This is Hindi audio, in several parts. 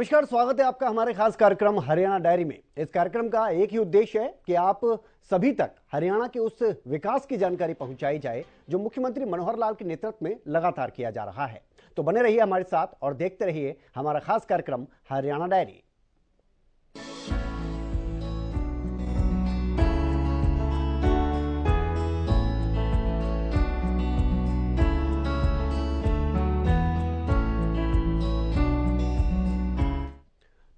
नमस्कार, स्वागत है आपका हमारे खास कार्यक्रम हरियाणा डायरी में। इस कार्यक्रम का एक ही उद्देश्य है कि आप सभी तक हरियाणा के उस विकास की जानकारी पहुंचाई जाए जो मुख्यमंत्री मनोहर लाल के नेतृत्व में लगातार किया जा रहा है। तो बने रहिए हमारे साथ और देखते रहिए हमारा खास कार्यक्रम हरियाणा डायरी।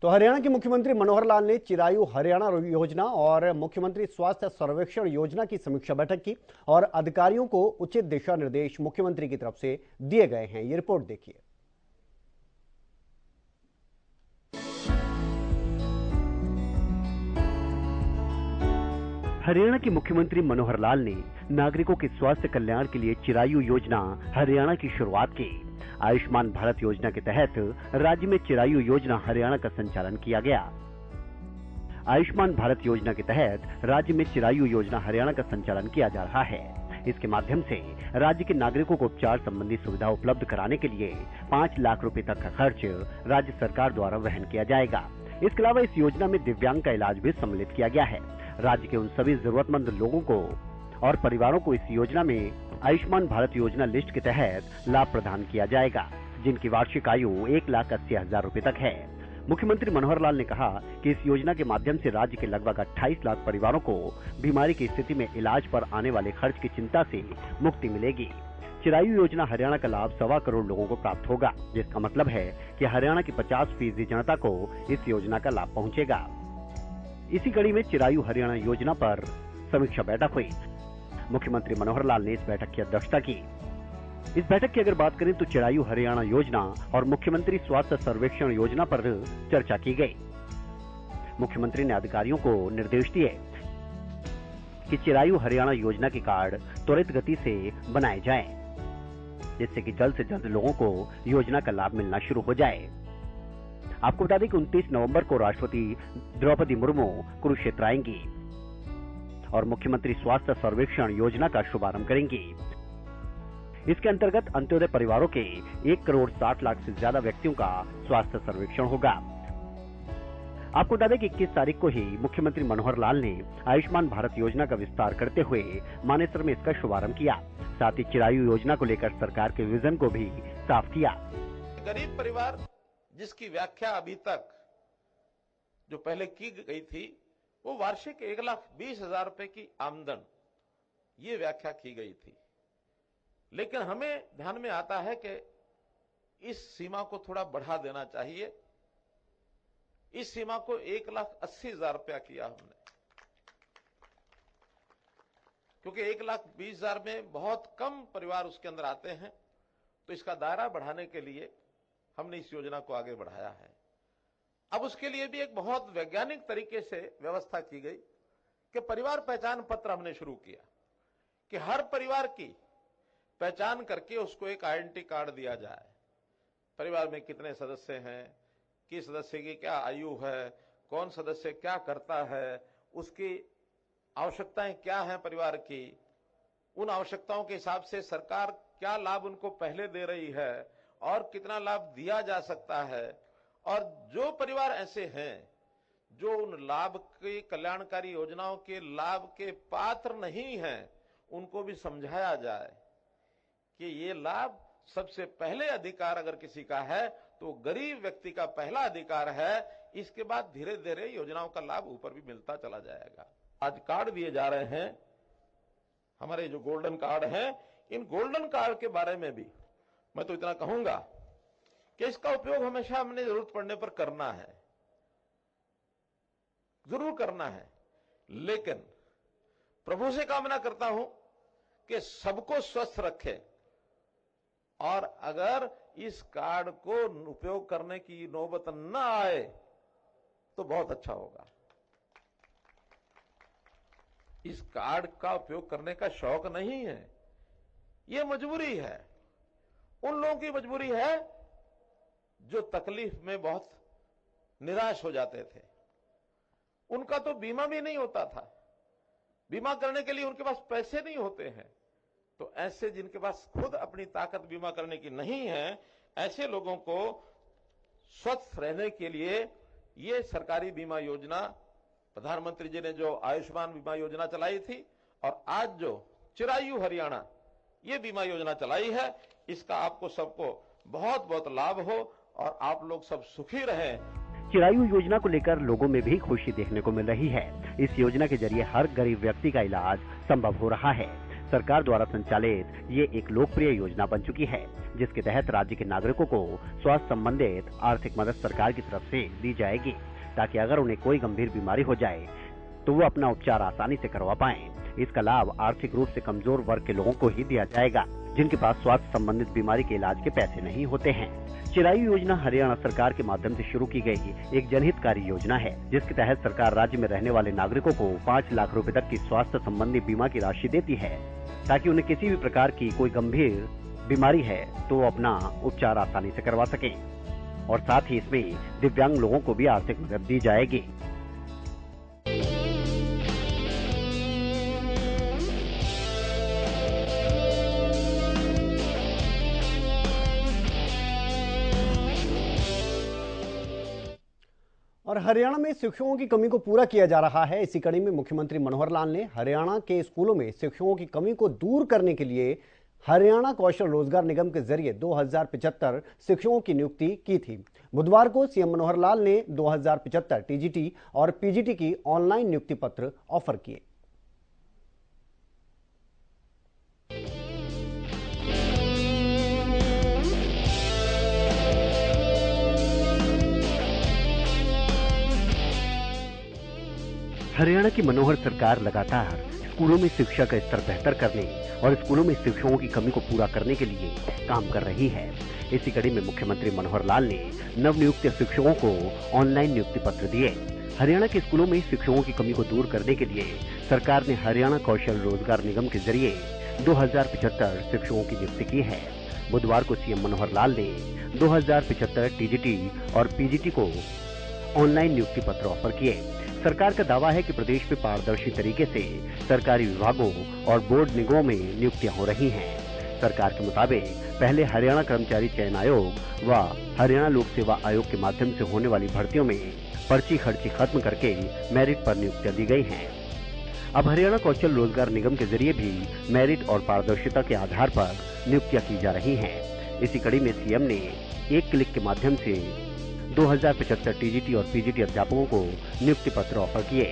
तो हरियाणा के मुख्यमंत्री मनोहर लाल ने चिरायु हरियाणा योजना और मुख्यमंत्री स्वास्थ्य सर्वेक्षण योजना की समीक्षा बैठक की और अधिकारियों को उचित दिशा निर्देश मुख्यमंत्री की तरफ से दिए गए हैं। ये रिपोर्ट देखिए। हरियाणा के मुख्यमंत्री मनोहर लाल ने नागरिकों के स्वास्थ्य कल्याण के लिए चिरायु योजना हरियाणा की शुरुआत की। आयुष्मान भारत योजना के तहत राज्य में चिरायु योजना हरियाणा का संचालन किया गया। आयुष्मान भारत योजना के तहत राज्य में चिरायु योजना हरियाणा का संचालन किया जा रहा है। इसके माध्यम से राज्य के नागरिकों को उपचार संबंधी सुविधा उपलब्ध कराने के लिए 5 लाख रुपए तक का खर्च राज्य सरकार द्वारा वहन किया जाएगा। इसके अलावा इस योजना में दिव्यांग का इलाज भी सम्मिलित किया गया है। राज्य के उन सभी जरूरतमंद लोगों को और परिवारों को इस योजना में आयुष्मान भारत योजना लिस्ट के तहत लाभ प्रदान किया जाएगा, जिनकी वार्षिक आयु 1,80,000 रुपए तक है। मुख्यमंत्री मनोहर लाल ने कहा कि इस योजना के माध्यम से राज्य के लगभग 28 लाख परिवारों को बीमारी की स्थिति में इलाज पर आने वाले खर्च की चिंता से मुक्ति मिलेगी। चिरायु योजना हरियाणा का लाभ 1.25 करोड़ लोगों को प्राप्त होगा, जिसका मतलब है कि हरियाणा की 50% जनता को इस योजना का लाभ पहुंचेगा। इसी कड़ी में चिरायु हरियाणा योजना पर समीक्षा बैठक हुई। मुख्यमंत्री मनोहर लाल ने इस बैठक की अध्यक्षता की। इस बैठक की अगर बात करें तो चिरायु हरियाणा योजना और मुख्यमंत्री स्वास्थ्य सर्वेक्षण योजना पर चर्चा की गई। मुख्यमंत्री ने अधिकारियों को निर्देश दिए कि चिरायु हरियाणा योजना के कार्ड त्वरित गति से बनाए जाएं, जिससे कि जल्द से जल्द लोगों को योजना का लाभ मिलना शुरू हो जाए। आपको बता दें कि 29 नवंबर को राष्ट्रपति द्रौपदी मुर्मू कुरुक्षेत्र आएंगी और मुख्यमंत्री स्वास्थ्य सर्वेक्षण योजना का शुभारंभ करेंगी। इसके अंतर्गत अंत्योदय परिवारों के 1,60,00,000 से ज्यादा व्यक्तियों का स्वास्थ्य सर्वेक्षण होगा। आपको बता दें कि 21 तारीख को ही मुख्यमंत्री मनोहर लाल ने आयुष्मान भारत योजना का विस्तार करते हुए मानेसर में इसका शुभारंभ किया। साथ ही चिरायु योजना को लेकर सरकार के विजन को भी साफ किया। गरीब परिवार जिसकी व्याख्या अभी तक जो पहले की गई थी वो वार्षिक 1,20,000 रुपए की आमदन, ये व्याख्या की गई थी। लेकिन हमें ध्यान में आता है कि इस सीमा को थोड़ा बढ़ा देना चाहिए। इस सीमा को 1,80,000 रुपया किया हमने, क्योंकि 1,20,000 में बहुत कम परिवार उसके अंदर आते हैं। तो इसका दायरा बढ़ाने के लिए हमने इस योजना को आगे बढ़ाया है। अब उसके लिए भी एक बहुत वैज्ञानिक तरीके से व्यवस्था की गई कि परिवार पहचान पत्र हमने शुरू किया कि हर परिवार की पहचान करके उसको एक आइडेंटिटी कार्ड दिया जाए। परिवार में कितने सदस्य हैं, किस सदस्य की क्या आयु है, कौन सदस्य क्या करता है, उसकी आवश्यकताएं क्या हैं परिवार की, उन आवश्यकताओं के हिसाब से सरकार क्या लाभ उनको पहले दे रही है और कितना लाभ दिया जा सकता है। और जो परिवार ऐसे हैं जो उन लाभ की कल्याणकारी योजनाओं के लाभ के पात्र नहीं हैं, उनको भी समझाया जाए कि ये लाभ सबसे पहले अधिकार अगर किसी का है तो गरीब व्यक्ति का पहला अधिकार है। इसके बाद धीरे धीरे योजनाओं का लाभ ऊपर भी मिलता चला जाएगा। आज कार्ड दिए जा रहे हैं, हमारे जो गोल्डन कार्ड हैं, इन गोल्डन कार्ड के बारे में भी मैं तो इतना कहूंगा कि इसका उपयोग हमेशा हमने जरूरत पड़ने पर करना है, जरूर करना है। लेकिन प्रभु से कामना करता हूं कि सबको स्वस्थ रखे और अगर इस कार्ड को उपयोग करने की नौबत न आए तो बहुत अच्छा होगा। इस कार्ड का उपयोग करने का शौक नहीं है, यह मजबूरी है। उन लोगों की मजबूरी है जो तकलीफ में बहुत निराश हो जाते थे। उनका तो बीमा भी नहीं होता था, बीमा करने के लिए उनके पास पैसे नहीं होते हैं। तो ऐसे जिनके पास खुद अपनी ताकत बीमा करने की नहीं है, ऐसे लोगों को स्वस्थ रहने के लिए ये सरकारी बीमा योजना प्रधानमंत्री जी ने जो आयुष्मान बीमा योजना चलाई थी और आज जो चिरायु हरियाणा ये बीमा योजना चलाई है, इसका आपको सबको बहुत बहुत लाभ हो और आप लोग सब सुखी रहें। चिरायु योजना को लेकर लोगों में भी खुशी देखने को मिल रही है। इस योजना के जरिए हर गरीब व्यक्ति का इलाज संभव हो रहा है। सरकार द्वारा संचालित ये एक लोकप्रिय योजना बन चुकी है, जिसके तहत राज्य के नागरिकों को स्वास्थ्य संबंधित आर्थिक मदद सरकार की तरफ से दी जाएगी, ताकि अगर उन्हें कोई गंभीर बीमारी हो जाए तो वो अपना उपचार आसानी से करवा पाएं। इसका लाभ आर्थिक रूप से कमजोर वर्ग के लोगों को ही दिया जाएगा, जिनके पास स्वास्थ्य संबंधित बीमारी के इलाज के पैसे नहीं होते हैं। चिरायु योजना हरियाणा सरकार के माध्यम से शुरू की गई एक जनहितकारी योजना है, जिसके तहत सरकार राज्य में रहने वाले नागरिकों को 5 लाख रुपए तक की स्वास्थ्य संबंधी बीमा की राशि देती है, ताकि उन्हें किसी भी प्रकार की कोई गंभीर बीमारी है तो वो अपना उपचार आसानी से करवा सकें। और साथ ही इसमें दिव्यांग लोगों को भी आर्थिक मदद दी जाएगी। और हरियाणा में शिक्षकों की कमी को पूरा किया जा रहा है। इसी कड़ी में मुख्यमंत्री मनोहर लाल ने हरियाणा के स्कूलों में शिक्षकों की कमी को दूर करने के लिए हरियाणा कौशल रोजगार निगम के जरिए 2075 शिक्षकों की नियुक्ति की थी। बुधवार को सीएम मनोहर लाल ने 2075 टीजीटी और पीजीटी की ऑनलाइन नियुक्ति पत्र ऑफर किए। हरियाणा की मनोहर सरकार लगातार स्कूलों में शिक्षा का स्तर बेहतर करने और स्कूलों में शिक्षकों की कमी को पूरा करने के लिए काम कर रही है। इसी कड़ी में मुख्यमंत्री मनोहर लाल ने नवनियुक्त शिक्षकों को ऑनलाइन नियुक्ति पत्र दिए। हरियाणा के स्कूलों में शिक्षकों की कमी को दूर करने के लिए सरकार ने हरियाणा कौशल रोजगार निगम के जरिए 2075 शिक्षकों की नियुक्ति की है। बुधवार को सीएम मनोहर लाल ने 2075 टीजीटी और पीजीटी को ऑनलाइन नियुक्ति पत्र ऑफर किए। सरकार का दावा है कि प्रदेश में पारदर्शी तरीके से सरकारी विभागों और बोर्ड निगमों में नियुक्तियां हो रही हैं। सरकार के मुताबिक पहले हरियाणा कर्मचारी चयन आयोग व हरियाणा लोक सेवा आयोग के माध्यम से होने वाली भर्तियों में पर्ची खर्ची खत्म करके मेरिट पर नियुक्तियां दी गई हैं। अब हरियाणा कौशल रोजगार निगम के जरिए भी मेरिट और पारदर्शिता के आधार पर नियुक्तियां की जा रही हैं। इसी कड़ी में सीएम ने एक क्लिक के माध्यम से 2075 टीजीटी और पीजीटी अध्यापकों को नियुक्ति पत्र ऑफर किए।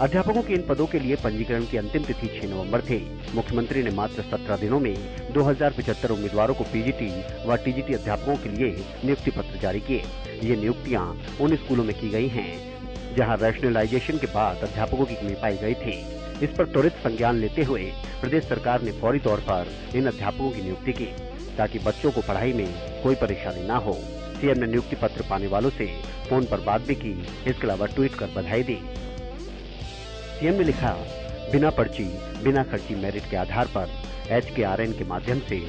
अध्यापकों के इन पदों के लिए पंजीकरण की अंतिम तिथि 6 नवंबर थी। मुख्यमंत्री ने मात्र 17 दिनों में 2075 उम्मीदवारों को पीजीटी व टीजीटी अध्यापकों के लिए नियुक्ति पत्र जारी किए। ये नियुक्तियां उन स्कूलों में की गई हैं जहां रैशनलाइजेशन के बाद अध्यापकों की कमी पाई गई थी। इस पर त्वरित संज्ञान लेते हुए प्रदेश सरकार ने फौरी तौर पर इन अध्यापकों की नियुक्ति की, ताकि बच्चों को पढ़ाई में कोई परेशानी न हो। सीएम ने नियुक्ति पत्र पाने वालों से फोन पर बात भी की, इसके अलावा ट्वीट कर बधाई दी। सीएम ने लिखा, बिना पर्ची बिना खर्ची मेरिट के आधार पर HKRN के माध्यम से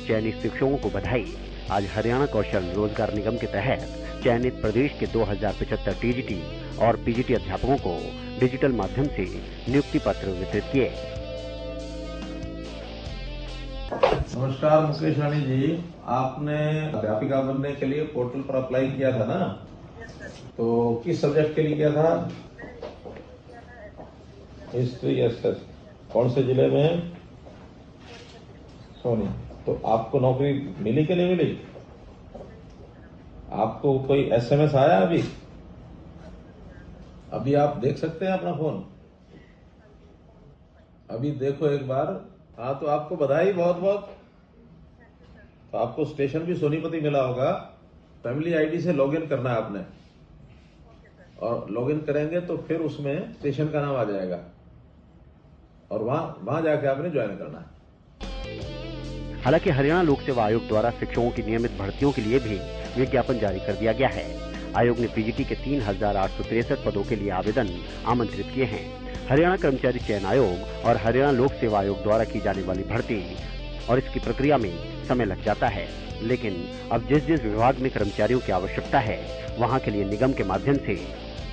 चयनित शिक्षकों को बधाई। आज हरियाणा कौशल रोजगार निगम के तहत चयनित प्रदेश के 2075 टीजीटी और पीजीटी अध्यापकों को डिजिटल माध्यम से नियुक्ति पत्र वितरित किए। नमस्कार मुकेश रानी जी, आपने अध्यापिका बनने के लिए पोर्टल पर अप्लाई किया था ना? तो किस सब्जेक्ट के लिए किया था? History SS. कौन से जिले में? सोनी। तो आपको नौकरी मिली कि नहीं मिली? आपको कोई SMS आया अभी? अभी आप देख सकते हैं अपना फोन? अभी देखो एक बार। हाँ, तो आपको बधाई बहुत बहुत। तो आपको स्टेशन भी सोनीपति मिला होगा। फैमिली आईडी से लॉगिन करना है आपने, और लॉगिन करेंगे तो फिर उसमें स्टेशन का नाम आ जाएगा, और वहां जाके आपने ज्वाइन करना है। हालांकि हरियाणा लोक सेवा आयोग द्वारा शिक्षकों की नियमित भर्तियों के लिए भी विज्ञापन जारी कर दिया गया है। आयोग ने पीजीटी के 3863 पदों के लिए आवेदन आमंत्रित किए हैं। हरियाणा कर्मचारी चयन आयोग और हरियाणा लोक सेवा आयोग द्वारा की जाने वाली भर्ती और इसकी प्रक्रिया में समय लग जाता है, लेकिन अब जिस जिस विभाग में कर्मचारियों की आवश्यकता है वहां के लिए निगम के माध्यम से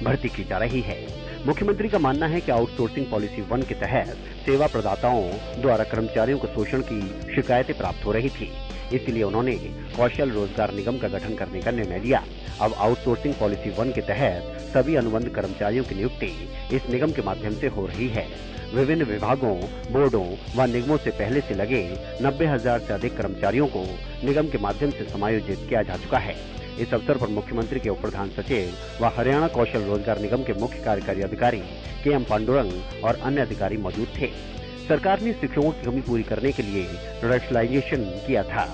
भर्ती की जा रही है। मुख्यमंत्री का मानना है कि आउटसोर्सिंग पॉलिसी 1 के तहत सेवा प्रदाताओं द्वारा कर्मचारियों को शोषण की शिकायतें प्राप्त हो रही थी, इसलिए उन्होंने कौशल रोजगार निगम का गठन करने का निर्णय लिया। अब आउटसोर्सिंग पॉलिसी 1 के तहत सभी अनुबंध कर्मचारियों की नियुक्ति इस निगम के माध्यम से हो रही है। विभिन्न विभागों, बोर्डों व निगमों से पहले से लगे 90,000 से अधिक कर्मचारियों को निगम के माध्यम से समायोजित किया जा चुका है। इस अवसर पर मुख्यमंत्री के उप प्रधान सचिव व हरियाणा कौशल रोजगार निगम के मुख्य कार्यकारी अधिकारी के.एम. पांडुरंग और अन्य अधिकारी मौजूद थे। सरकार ने शिक्षकों की कमी पूरी करने के लिए रैशनलाइजेशन किया था।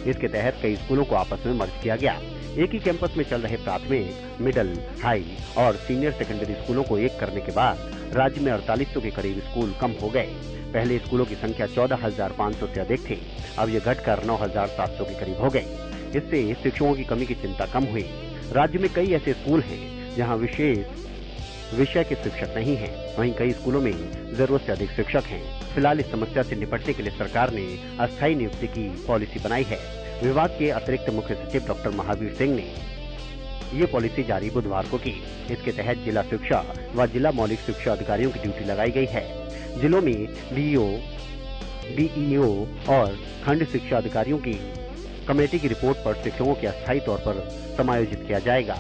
इसके तहत कई स्कूलों को आपस में मर्ज किया गया। एक ही कैंपस में चल रहे प्राथमिक, मिडिल, हाई और सीनियर सेकेंडरी स्कूलों को एक करने के बाद राज्य में 4800 के करीब स्कूल कम हो गए। पहले स्कूलों की संख्या 14,500 से अधिक थी, अब ये घटकर 9,700 के करीब हो गई। इससे शिक्षकों की कमी की चिंता कम हुई। राज्य में कई ऐसे स्कूल हैं जहां विशेष विषय के शिक्षक नहीं हैं, वहीं कई स्कूलों में जरूरत से अधिक शिक्षक हैं। फिलहाल इस समस्या से निपटने के लिए सरकार ने अस्थायी नियुक्ति की पॉलिसी बनाई है। विभाग के अतिरिक्त मुख्य सचिव डॉक्टर महावीर सिंह ने ये पॉलिसी जारी बुधवार को की। इसके तहत जिला शिक्षा व जिला मौलिक शिक्षा अधिकारियों की ड्यूटी लगाई गई है। जिलों में डीईओ, डीईओ और खंड शिक्षा अधिकारियों की कमेटी की रिपोर्ट पर शिक्षकों के अस्थायी तौर पर समायोजित किया जाएगा।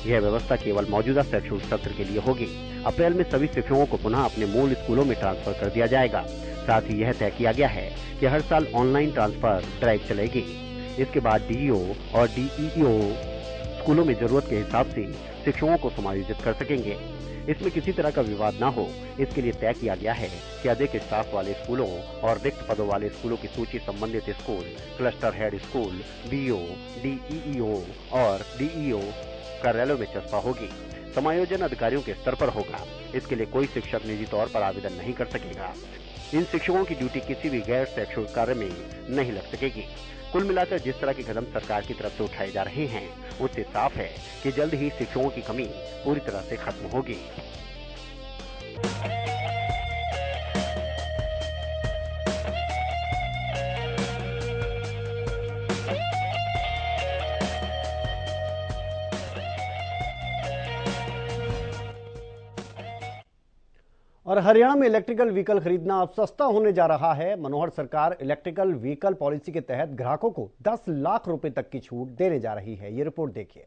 यह व्यवस्था केवल मौजूदा शैक्षणिक सत्र के लिए होगी। अप्रैल में सभी शिक्षकों को पुनः अपने मूल स्कूलों में ट्रांसफर कर दिया जाएगा। साथ ही यह तय किया गया है कि हर साल ऑनलाइन ट्रांसफर ड्राइव चलेगी। इसके बाद डीईओ और डीईओ स्कूलों में जरूरत के हिसाब से शिक्षकों को समायोजित कर सकेंगे। इसमें किसी तरह का विवाद न हो, इसके लिए तय किया गया है कि अधिक स्टाफ वाले स्कूलों और रिक्त पदों वाले स्कूलों की सूची संबंधित school, cluster head school, DO, DEO और डीईओ कार्यालयों में चस्पा होगी। समायोजन अधिकारियों के स्तर पर होगा। इसके लिए कोई शिक्षक निजी तौर पर आवेदन नहीं कर सकेगा। इन शिक्षकों की ड्यूटी किसी भी गैर शैक्षणिक कार्य में नहीं लग सकेगी। कुल मिलाकर जिस तरह के कदम सरकार की तरफ से उठाए जा रहे हैं, उससे साफ है कि जल्द ही शिक्षकों की कमी पूरी तरह से खत्म होगी। और हरियाणा में इलेक्ट्रिकल व्हीकल खरीदना अब सस्ता होने जा रहा है। मनोहर सरकार इलेक्ट्रिकल व्हीकल पॉलिसी के तहत ग्राहकों को 10 लाख रुपए तक की छूट देने जा रही है। ये रिपोर्ट देखिए।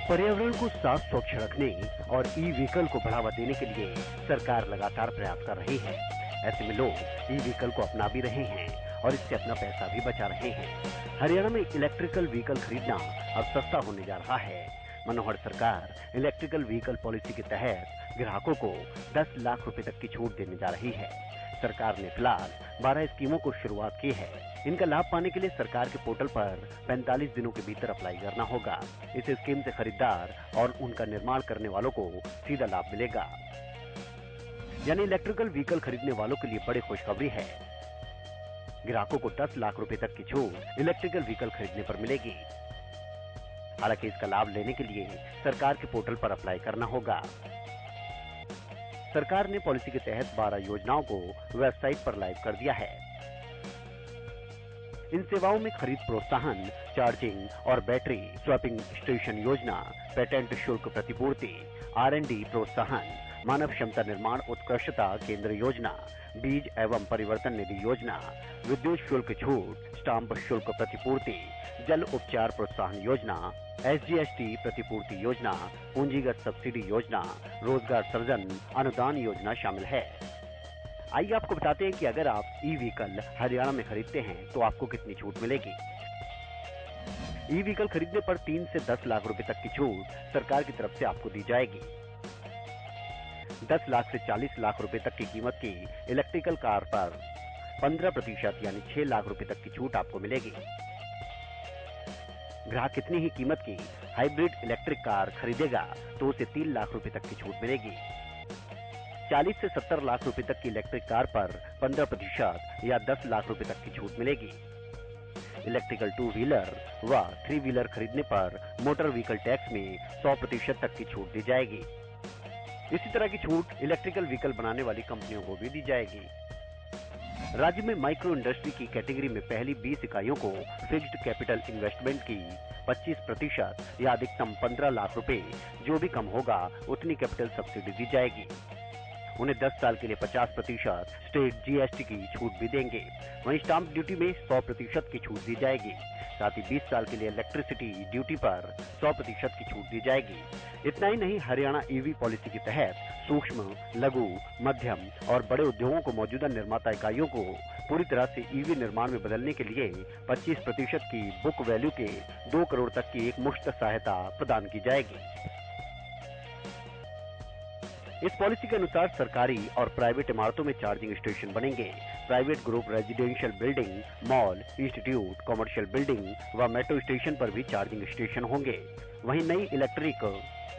पर्यावरण को साफ स्वच्छ रखने और ई व्हीकल को बढ़ावा देने के लिए सरकार लगातार प्रयास कर रही है। ऐसे में लोग ई व्हीकल को अपना भी रहे हैं और इससे अपना पैसा भी बचा रहे हैं। हरियाणा में इलेक्ट्रिकल व्हीकल खरीदना अब सस्ता होने जा रहा है। मनोहर सरकार इलेक्ट्रिकल व्हीकल पॉलिसी के तहत ग्राहकों को 10 लाख रुपए तक की छूट देने जा रही है। सरकार ने फिलहाल 12 स्कीमों को शुरुआत की है। इनका लाभ पाने के लिए सरकार के पोर्टल पर 45 दिनों के भीतर अप्लाई करना होगा। इस स्कीम से खरीदार और उनका निर्माण करने वालों को सीधा लाभ मिलेगा। यानी इलेक्ट्रिकल व्हीकल खरीदने वालों के लिए बड़ी खुशखबरी है। ग्राहकों को 10 लाख रुपए तक की छूट इलेक्ट्रिकल व्हीकल खरीदने पर मिलेगी। हालांकि इसका लाभ लेने के लिए सरकार के पोर्टल पर अप्लाई करना होगा। सरकार ने पॉलिसी के तहत 12 योजनाओं को वेबसाइट पर लाइव कर दिया है। इन सेवाओं में खरीद प्रोत्साहन, चार्जिंग और बैटरी स्वैपिंग स्टेशन योजना, पेटेंट शुल्क प्रतिपूर्ति, R&D प्रोत्साहन, मानव क्षमता निर्माण उत्कृष्टता केंद्र योजना, बीज एवं परिवर्तन निधि योजना, विद्युत शुल्क छूट, स्टाम्प शुल्क प्रतिपूर्ति, जल उपचार प्रोत्साहन योजना, SGST प्रतिपूर्ति योजना, पूंजीगत सब्सिडी योजना, रोजगार सृजन अनुदान योजना शामिल है। आइए आपको बताते हैं कि अगर आप ई व्हीकल हरियाणा में खरीदते हैं तो आपको कितनी छूट मिलेगी। ई व्हीकल खरीदने पर 3 से 10 लाख रुपए तक की छूट सरकार की तरफ से आपको दी जाएगी। 10 लाख से 40 लाख रुपए तक की कीमत की इलेक्ट्रिकल कार पर 15% यानी 6 लाख रुपए तक की छूट आपको मिलेगी। ग्राहक कितनी ही कीमत की हाइब्रिड इलेक्ट्रिक कार खरीदेगा तो उसे 3 लाख रुपए तक की छूट मिलेगी। 40 से 70 लाख रुपए तक की इलेक्ट्रिक कार पर 15% या 10 लाख रुपए तक की छूट मिलेगी। इलेक्ट्रिकल 2 व्हीलर व 3 व्हीलर खरीदने पर मोटर व्हीकल टैक्स में 100% तक की छूट दी जाएगी। इसी तरह की छूट इलेक्ट्रिकल व्हीकल बनाने वाली कंपनियों को भी दी जाएगी। राज्य में माइक्रो इंडस्ट्री की कैटेगरी में पहली 20 इकाइयों को फिक्स्ड कैपिटल इन्वेस्टमेंट की 25% या अधिकतम 15 लाख रुपए, जो भी कम होगा उतनी कैपिटल सब्सिडी दी जाएगी। उन्हें 10 साल के लिए 50% स्टेट जीएसटी की छूट भी देंगे। वहीं स्टाम्प ड्यूटी में 100% की छूट दी जाएगी। साथ ही 20 साल के लिए इलेक्ट्रिसिटी ड्यूटी पर 100% की छूट दी जाएगी। इतना ही नहीं, हरियाणा ईवी पॉलिसी के तहत सूक्ष्म, लघु, मध्यम और बड़े उद्योगों को मौजूदा निर्माता इकाइयों को पूरी तरह से ईवी निर्माण में बदलने के लिए 25% की बुक वैल्यू के 2 करोड़ तक की एक मुश्त सहायता प्रदान की जाएगी। इस पॉलिसी के अनुसार सरकारी और प्राइवेट इमारतों में चार्जिंग स्टेशन बनेंगे। Private group residential building, mall, institute, commercial building व मेट्रो स्टेशन पर भी चार्जिंग स्टेशन होंगे। वहीं नई इलेक्ट्रिक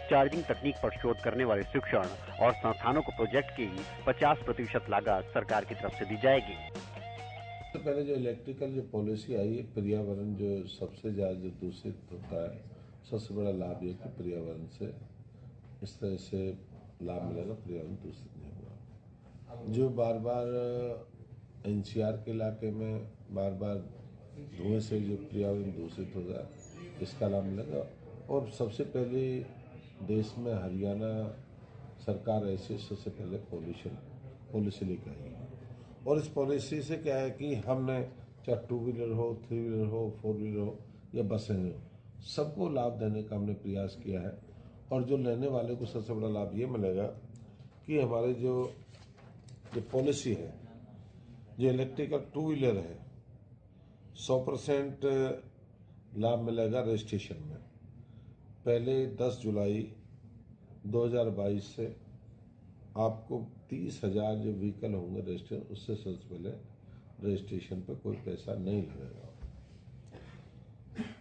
चार्जिंग तकनीक पर शोध करने वाले शिक्षण और संस्थानों को प्रोजेक्ट की 50% लागत सरकार की तरफ से दी जाएगी। सबसे पहले जो इलेक्ट्रिकल जो पॉलिसी आई है, पर्यावरण जो सबसे ज़्यादा जो दूषित होता है, सबसे बड़ा लाभ ये कि पर्यावरण से इस तरह से लाभ मिलेगा, पर्यावरण दूषित नहीं होगा। जो बार बार एनसीआर के इलाके में बार बार धुएं से जो पर्यावरण दूषित होता है, इसका लाभ मिलेगा। और सबसे पहले देश में हरियाणा सरकार ऐसे सबसे पहले पॉलिसी लेकर आई है। और इस पॉलिसी से क्या है कि हमने चाहे 2 व्हीलर हो, 3 व्हीलर हो, 4 व्हीलर हो या बसें हो, सबको लाभ देने का हमने प्रयास किया है। और जो लेने वाले को सबसे बड़ा लाभ ये मिलेगा कि हमारे जो पॉलिसी है, जो इलेक्ट्रिकल 2 व्हीलर है, 100% लाभ मिलेगा रजिस्ट्रेशन में। पहले 10 जुलाई 2022 से आपको 30,000 जो व्हीकल होंगे रजिस्टर, उससे सबसे पहले रजिस्ट्रेशन पर कोई पैसा नहीं लगेगा।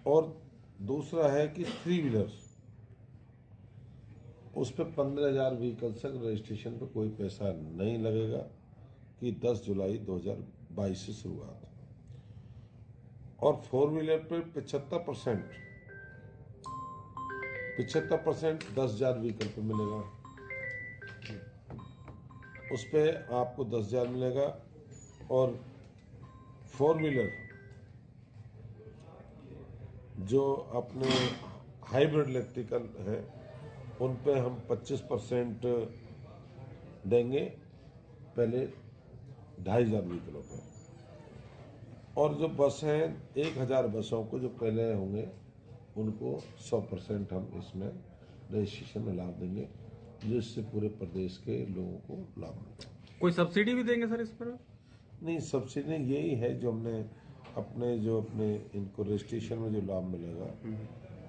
और दूसरा है कि 3 व्हीलर्स, उस पर 15,000 व्हीकल तक रजिस्ट्रेशन पर कोई पैसा नहीं लगेगा, कि 10 जुलाई 2022 से शुरुआत। और 4 व्हीलर पर 75% 10,000 व्हीकल पे मिलेगा, उस पर आपको 10,000 मिलेगा। और 4 व्हीलर जो अपने हाइब्रिड इलेक्ट्रिकल है, उन पे हम 25% देंगे पहले 2,500 व्हीकलों पे। और जो बस हैं, 1,000 बसों को जो पहले होंगे उनको 100% हम इसमें रजिस्ट्रेशन में लाभ देंगे, जिससे पूरे प्रदेश के लोगों को लाभ मिलेगा। कोई सब्सिडी भी देंगे सर इस पर? नहीं, सब्सिडी यही है जो हमने अपने इनको रजिस्ट्रेशन में जो लाभ मिलेगा,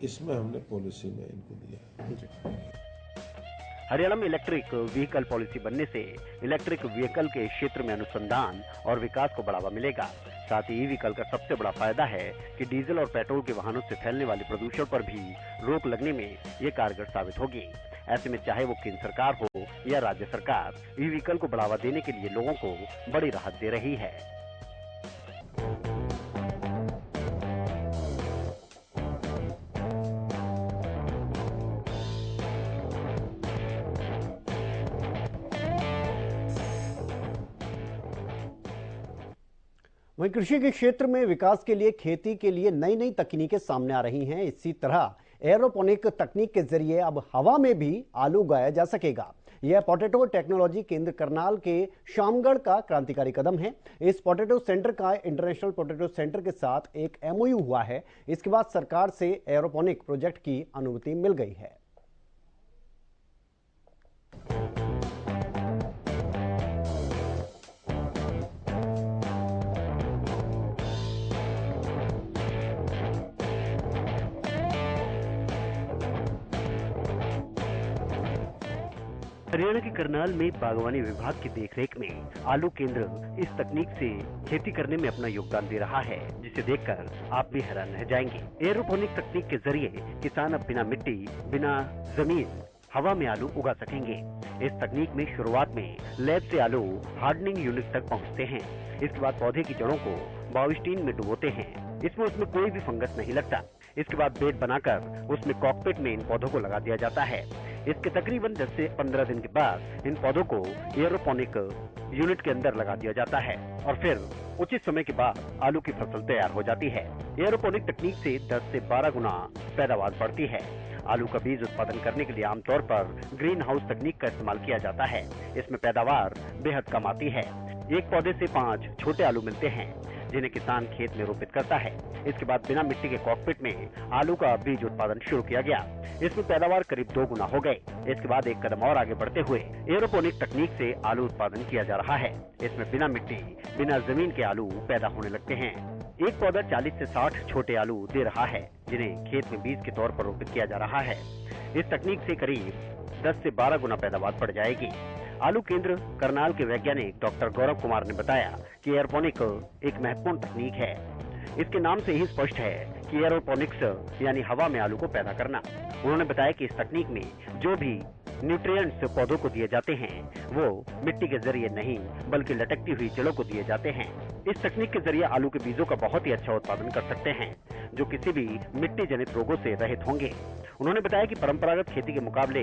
इसमें हमने पॉलिसी में इनको दिया है। हरियाणा में इलेक्ट्रिक व्हीकल पॉलिसी बनने से इलेक्ट्रिक व्हीकल के क्षेत्र में अनुसंधान और विकास को बढ़ावा मिलेगा। साथ ही व्हीकल का सबसे बड़ा फायदा है कि डीजल और पेट्रोल के वाहनों से फैलने वाले प्रदूषण पर भी रोक लगने में ये कारगर साबित होगी। ऐसे में चाहे वो केंद्र सरकार हो या राज्य सरकार, ई व्हीकल को बढ़ावा देने के लिए लोगों को बड़ी राहत दे रही है। वहीं कृषि के क्षेत्र में विकास के लिए खेती के लिए नई नई तकनीकें सामने आ रही हैं। इसी तरह एरोपोनिक तकनीक के जरिए अब हवा में भी आलू उगाया जा सकेगा। यह पोटैटो टेक्नोलॉजी केंद्र करनाल के शामगढ़ का क्रांतिकारी कदम है। इस पोटैटो सेंटर का इंटरनेशनल पोटैटो सेंटर के साथ एक MOU हुआ है। इसके बाद सरकार से एरोपोनिक प्रोजेक्ट की अनुमति मिल गई है। हरियाणा के करनाल में बागवानी विभाग की देखरेख में आलू केंद्र इस तकनीक से खेती करने में अपना योगदान दे रहा है, जिसे देखकर आप भी हैरान रह जाएंगे। एरोपोनिक तकनीक के जरिए किसान अब बिना मिट्टी, बिना जमीन, हवा में आलू उगा सकेंगे। इस तकनीक में शुरुआत में लैब से आलू हार्डनिंग यूनिट तक पहुंचते हैं। इसके बाद पौधे की जड़ों को बायोस्टीन में डुबोते हैं। इसमें उसमें कोई भी फंगस नहीं लगता। इसके बाद बेड बनाकर उसमें कॉकपिट में इन पौधों को लगा दिया जाता है। इसके तकरीबन 10 से 15 दिन के बाद इन पौधों को एयरोपोनिक यूनिट के अंदर लगा दिया जाता है और फिर उचित समय के बाद आलू की फसल तैयार हो जाती है। एयरोपोनिक तकनीक से 10 से 12 गुना पैदावार बढ़ती है। आलू का बीज उत्पादन करने के लिए आमतौर पर ग्रीन हाउस तकनीक का इस्तेमाल किया जाता है। इसमें पैदावार बेहद कम आती है। एक पौधे से 5 छोटे आलू मिलते हैं जिन्हें किसान खेत में रोपित करता है। इसके बाद बिना मिट्टी के कॉकपिट में आलू का बीज उत्पादन शुरू किया गया। इसमें पैदावार करीब 2 गुना हो गए। इसके बाद एक कदम और आगे बढ़ते हुए एयरोपोनिक तकनीक से आलू उत्पादन किया जा रहा है। इसमें बिना मिट्टी, बिना जमीन के आलू पैदा होने लगते हैं। एक पौधा 40 से 60 छोटे आलू दे रहा है जिन्हें खेत में बीज के तौर पर रोपित किया जा रहा है। इस तकनीक से करीब 10 से 12 गुना पैदावार बढ़ जाएगी। आलू केंद्र करनाल के वैज्ञानिक डॉक्टर गौरव कुमार ने बताया कि एयरोपोनिक एक महत्वपूर्ण तकनीक है। इसके नाम से ही स्पष्ट है कि एयरोपोनिक्स यानी हवा में आलू को पैदा करना। उन्होंने बताया कि इस तकनीक में जो भी न्यूट्रिएंट्स पौधों को दिए जाते हैं वो मिट्टी के जरिए नहीं बल्कि लटकती हुई जड़ों को दिए जाते हैं। इस तकनीक के जरिए आलू के बीजों का बहुत ही अच्छा उत्पादन कर सकते हैं जो किसी भी मिट्टी जनित रोगों से रहित होंगे। उन्होंने बताया कि परंपरागत खेती के मुकाबले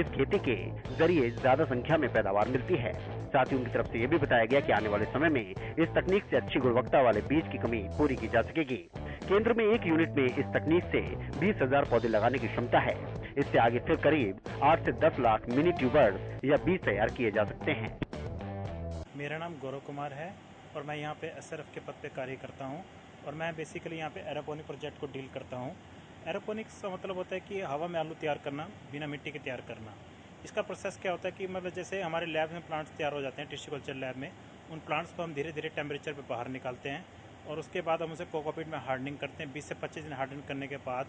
इस खेती के जरिए ज्यादा संख्या में पैदावार मिलती है। साथ ही उनकी तरफ से ये भी बताया गया कि आने वाले समय में इस तकनीक से अच्छी गुणवत्ता वाले बीज की कमी पूरी की जा सकेगी। केंद्र में एक यूनिट में इस तकनीक से 20,000 पौधे लगाने की क्षमता है। इससे आगे फिर करीब 8 से 10 लाख मिनी ट्यूबर्स या बीज तैयार किए जा सकते हैं। मेरा नाम गौरव कुमार है और मैं यहाँ पे एसआरएफ के पद पे कार्य करता हूँ और मैं बेसिकली यहाँ पे एरोपोनिक प्रोजेक्ट को डील करता हूँ। एरोपोनिक्स का मतलब होता है कि हवा में आलू तैयार करना, बिना मिट्टी के तैयार करना। इसका प्रोसेस क्या होता है कि मतलब जैसे हमारे लैब में प्लांट्स तैयार हो जाते हैं, टिश्यू कल्चर लैब में, उन प्लांट्स को हम धीरे धीरे टेम्परेचर पे बाहर निकालते हैं और उसके बाद हम उसे कोकोपीट में हार्डनिंग करते हैं। 20 से 25 दिन हार्डनिंग करने के बाद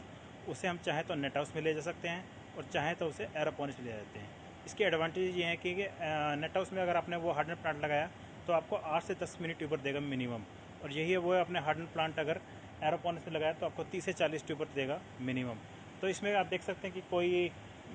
उसे हम चाहें तो नेट हाउस में ले जा सकते हैं और चाहें तो उसे एरोपोनिक्स में ले जाते हैं। इसके एडवांटेज ये हैं कि नेट हाउस में अगर आपने वो हार्डन प्लांट लगाया तो आपको 8 से 10 मिनी ट्यूबर देगा मिनिमम, और यही है वो अपने हार्डन प्लांट अगर एरोपोनिक्स में लगाया तो आपको 30 से 40 ट्यूबर देगा मिनिमम। तो इसमें आप देख सकते हैं कि कोई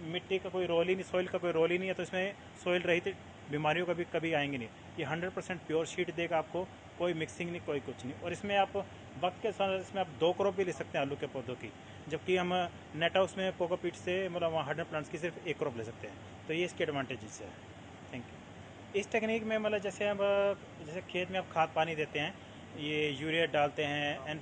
मिट्टी का कोई रोल ही नहीं, सॉइल का कोई रोल ही नहीं है, तो इसमें सॉइल रहित बीमारियों का भी कभी आएंगी नहीं। ये 100% प्योर शीट देगा आपको, कोई मिक्सिंग नहीं, कोई कुछ नहीं। और इसमें आप वक्त के साथ इसमें आप 2 क्रॉप भी ले सकते हैं आलू के पौधों की, जबकि हम नेट हाउस में कोकोपीट से मतलब वहाँ 100 प्लांट्स की सिर्फ 1 क्रॉप ले सकते हैं। तो ये इसके एडवांटेजेस है। Thank you. इस टेक्निक में मतलब जैसे हम जैसे खेत में आप खाद पानी देते हैं, ये यूरिया डालते हैं,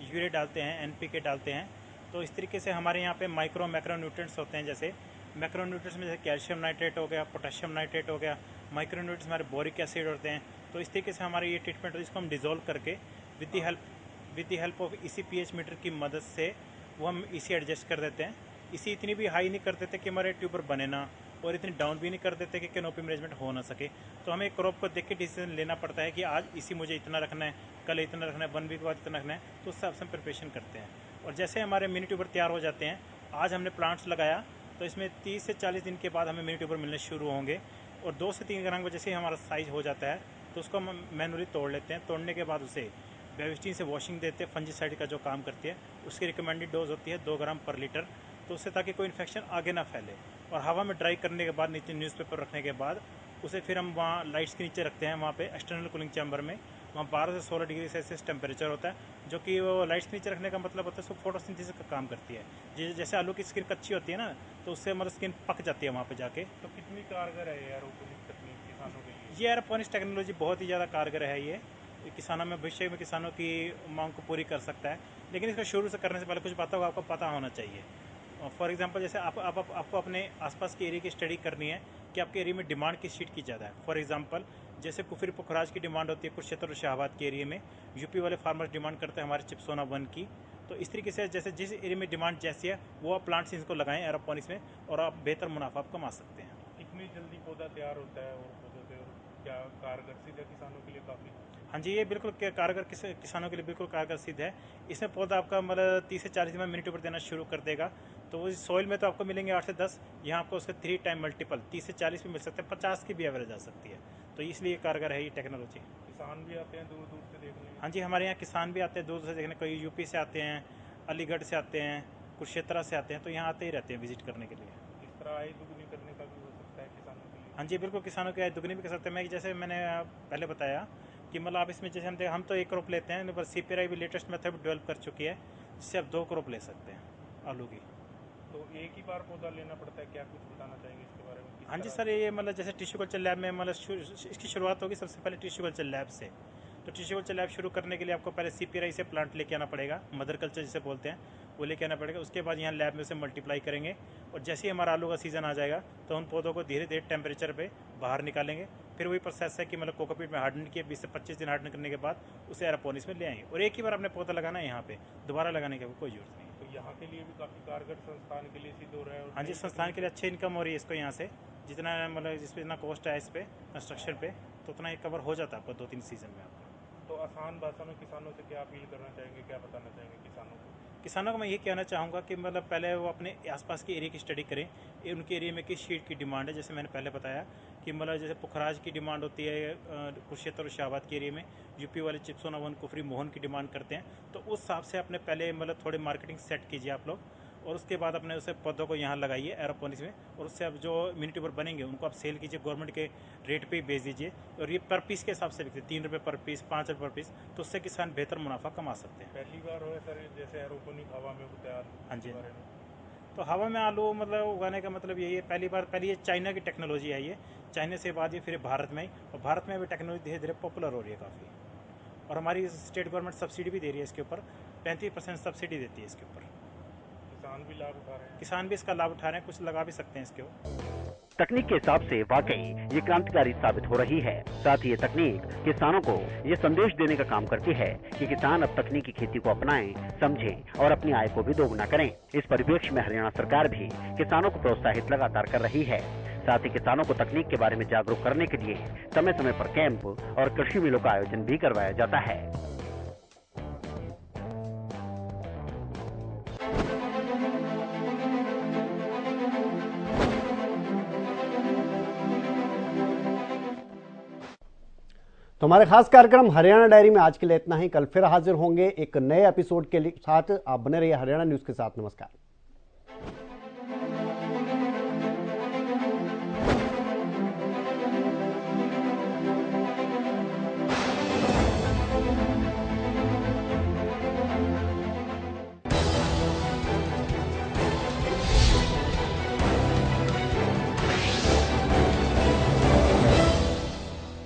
यूरिया डालते हैं, एनपीके डालते हैं, तो इस तरीके से हमारे यहाँ पे माइक्रो मैक्रो न्यूट्रिएंट्स होते हैं। जैसे मैक्रो न्यूट्रिएंट्स में जैसे कैल्शियम नाइट्रेट हो गया, पोटेशियम नाइट्रेट हो गया, माइक्रो न्यूट्रिएंट्स हमारे बोरिक एसिड होते हैं। तो इस तरीके से हमारे ये ट्रीटमेंट इसको हम डिज़ोल्व करके विद दी हेल्प ऑफ इसी pH मीटर की मदद से वो हम इसी एडजस्ट कर देते हैं। इसी इतनी भी हाई नहीं कर देते कि हमारे ट्यूबर बने ना, और इतनी डाउन भी नहीं कर देते कि कैनोपी मैनेजमेंट हो ना सके। तो हमें क्रॉप को देख के डिसीजन लेना पड़ता है कि आज इसी मुझे इतना रखना है, कल इतना रखना है, 1 वीक बाद इतना रखना है, तो उस हिसाब से हम प्रिपरेशन करते हैं। और जैसे हमारे मिनी ट्यूबर तैयार हो जाते हैं, आज हमने प्लांट्स लगाया तो इसमें 30 से 40 दिन के बाद हमें मिनी ट्यूबर मिलने शुरू होंगे, और 2 से 3 ग्राम का जैसे हमारा साइज हो जाता है तो उसको हम मैनुअली तोड़ लेते हैं। तोड़ने के बाद उसे बेविस्टीन से वॉशिंग देते हैं, फंजीसाइड का जो काम करती है। उसकी रिकमेंडेड डोज होती है 2 ग्राम पर लीटर, तो उससे ताकि कोई इन्फेक्शन आगे ना फैले। और हवा में ड्राई करने के बाद नीचे न्यूज़पेपर रखने के बाद उसे फिर हम वहाँ लाइट्स के नीचे रखते हैं, वहाँ पे एक्सटर्नल कूलिंग चैम्बर में। वहाँ 12 से 16 डिग्री सेल्सियस टेम्परेचर होता है, जो कि वो लाइट्स के नीचे रखने का मतलब होता है उसको फोटोसिंथेसिस का काम करती है। जैसे आलू की स्किन कच्ची होती है ना, तो उससे मतलब स्किन पक जाती है वहाँ पे जाके। तो कितनी कारगर है एरोपोनिक्स तकनीक किसानों के लिए? ये एरोपोनिक्स टेक्नोलॉजी बहुत ही ज़्यादा कारगर है। ये किसानों में, भविष्य में किसानों की मांग को पूरी कर सकता है, लेकिन इसको शुरू से करने से पहले कुछ बातों का आपको पता होना चाहिए। फॉर एग्जांपल जैसे आपको अपने आसपास के एरिया की स्टडी करनी है कि आपके एरिया में डिमांड किस शीट की ज़्यादा है। फॉर एग्जांपल जैसे कुफरी पुखराज की डिमांड होती है कुरुक्षेत्र और शाहबाद के एरिया में, यूपी वाले फार्मर्स डिमांड करते हैं हमारे चिप्सोना 1 की। तो इस तरीके से जैसे जिस एरिया में डिमांड जैसी है वो आप प्लांट्स इनको लगाएं एरोपोनिक्स में, और आप बेहतर मुनाफा आप कमा सकते हैं। कितनी जल्दी पौधा तैयार होता है और पौधों से, और क्या कारगर सिद्ध है किसानों के लिए? काफ़ी। हाँ जी, ये बिल्कुल कारगर किसानों के लिए बिल्कुल कारगर सिद्ध है। इसमें पौधा आपका मतलब 30 से 40 दिन में मिनी ट्यूबर देना शुरू कर देगा। तो वो सॉइल में तो आपको मिलेंगे 8 से 10, यहाँ आपको उसके 3 टाइम मल्टीपल 30 से 40 भी मिल सकते हैं, 50 की भी एवरेज आ सकती है। तो इसलिए कारगर है ये टेक्नोलॉजी। किसान भी आते हैं दूर दूर से देखने? हाँ जी, हमारे यहाँ किसान भी आते हैं दूर से देखने। कोई यूपी से आते हैं, अलीगढ़ से आते हैं, कुरुक्षेत्र से आते हैं, तो यहाँ आते ही रहते हैं विजिट करने के लिए। इस तरह आय दुगनी करने का भी हो सकता है किसानों के लिए? हाँ जी, बिल्कुल किसानों की आय दुगनी भी कर सकते हैं। मैं जैसे मैंने पहले बताया कि मतलब आप इसमें जैसे हम तो 1 क्रॉप लेते हैं, पर CPRI भी लेटेस्ट मेथड डेवलप कर चुकी है, जिससे आप 2 क्रॉप ले सकते हैं आलू की। तो एक ही बार पौधा लेना पड़ता है, क्या कुछ बताना चाहेंगे इसके बारे में? हाँ जी सर, ये मतलब जैसे टिश्यू कल्चर लैब में मतलब इसकी शुरुआत होगी सबसे पहले टिश्यू कल्चर लैब से। तो टिश्यू कल्चर लैब शुरू करने के लिए आपको पहले CPRI से प्लांट लेके आना पड़ेगा, मदर कल्चर जिसे बोलते हैं, वो लेके आना पड़ेगा। उसके बाद यहाँ लैब में उसे मल्टीप्लाई करेंगे, और जैसे ही हमारा आलू का सीज़न आ जाएगा तो उन पौधों को धीरे धीरे टेम्परेचर पे बाहर निकालेंगे। फिर वही प्रोसेस है कि मतलब कोकोपीट में हार्डन किए 20 से 25 दिन हार्डन करने के बाद उसे एरोपोनिक्स में ले आएंगे, और एक ही बार अपने पौधा लगाना है यहाँ पे, दोबारा लगाने की कोई जरूरत नहीं। तो यहाँ के लिए भी काफ़ी कारगर संस्थान के लिए सिद्ध हो रहा है। हाँ जी, संस्थान के लिए अच्छी इनकम हो रही है इसको यहाँ से, जितना मतलब जिस पे इतना कॉस्ट है इस पे कंस्ट्रक्शन पे, तो उतना ही कवर हो जाता है आपको 2-3 सीजन में आपको। तो आसान भाषा में किसानों से क्या अपील करना चाहेंगे, क्या बताना चाहेंगे किसानों को? किसानों को मैं ये कहना चाहूँगा कि मतलब पहले वो अपने आसपास के एरिया की स्टडी करें, उनके एरिया में किस शीट की डिमांड है। जैसे मैंने पहले बताया कि मतलब जैसे पुखराज की डिमांड होती है कुरुक्षेत्र और शाहबाद के एरिया में, यूपी वाले चिप्सोना वन कुफरी मोहन की डिमांड करते हैं। तो उस हिसाब से अपने पहले मतलब थोड़े मार्केटिंग सेट कीजिए आप लोग, और उसके बाद अपने उसे पौधों को यहाँ लगाइए एरोपोनिक्स में, और उससे अब जो इम्यूनिटी पर बनेंगे उनको आप सेल कीजिए, गवर्नमेंट के रेट पे ही बेच दीजिए, और ये पर पीस के हिसाब से बिकते हैं, 3 रुपये पर पीस, 5 रुपये पर पीस। तो उससे किसान बेहतर मुनाफा कमा सकते हैं। पहली बार हो सर जैसे एरोपोनिक हवा में उगता है? हाँ जी, बारे में तो हवा में आलू मतलब उगाने का मतलब यही है, पहली ये चाइना की टेक्नोलॉजी आई है, चाइना से बाद ये फिर भारत में आई, और भारत में भी टेक्नोलॉजी धीरे धीरे पॉपुलर हो रही है काफ़ी। और हमारी स्टेट गवर्नमेंट सब्सिडी भी दे रही है इसके ऊपर, 35% सब्सिडी देती है इसके ऊपर। किसान भी लाभ उठा रहे हैं? किसान भी इसका लाभ उठा रहे हैं, कुछ लगा भी सकते हैं इसके ऊपर। तकनीक के हिसाब से वाकई ये क्रांतिकारी साबित हो रही है। साथ ही ये तकनीक किसानों को ये संदेश देने का काम करती है कि किसान अब तकनीकी खेती को अपनाएं, समझें और अपनी आय को भी दोगुना करें। इस परिप्रेक्ष्य में हरियाणा सरकार भी किसानों को प्रोत्साहित लगातार कर रही है। साथ ही किसानों को तकनीक के बारे में जागरूक करने के लिए समय समय पर कैंप और कृषि मेलों का आयोजन भी करवाया जाता है। तो हमारे खास कार्यक्रम हरियाणा डायरी में आज के लिए इतना ही। कल फिर हाजिर होंगे एक नए एपिसोड के साथ। आप बने रहिए हरियाणा न्यूज के साथ। नमस्कार।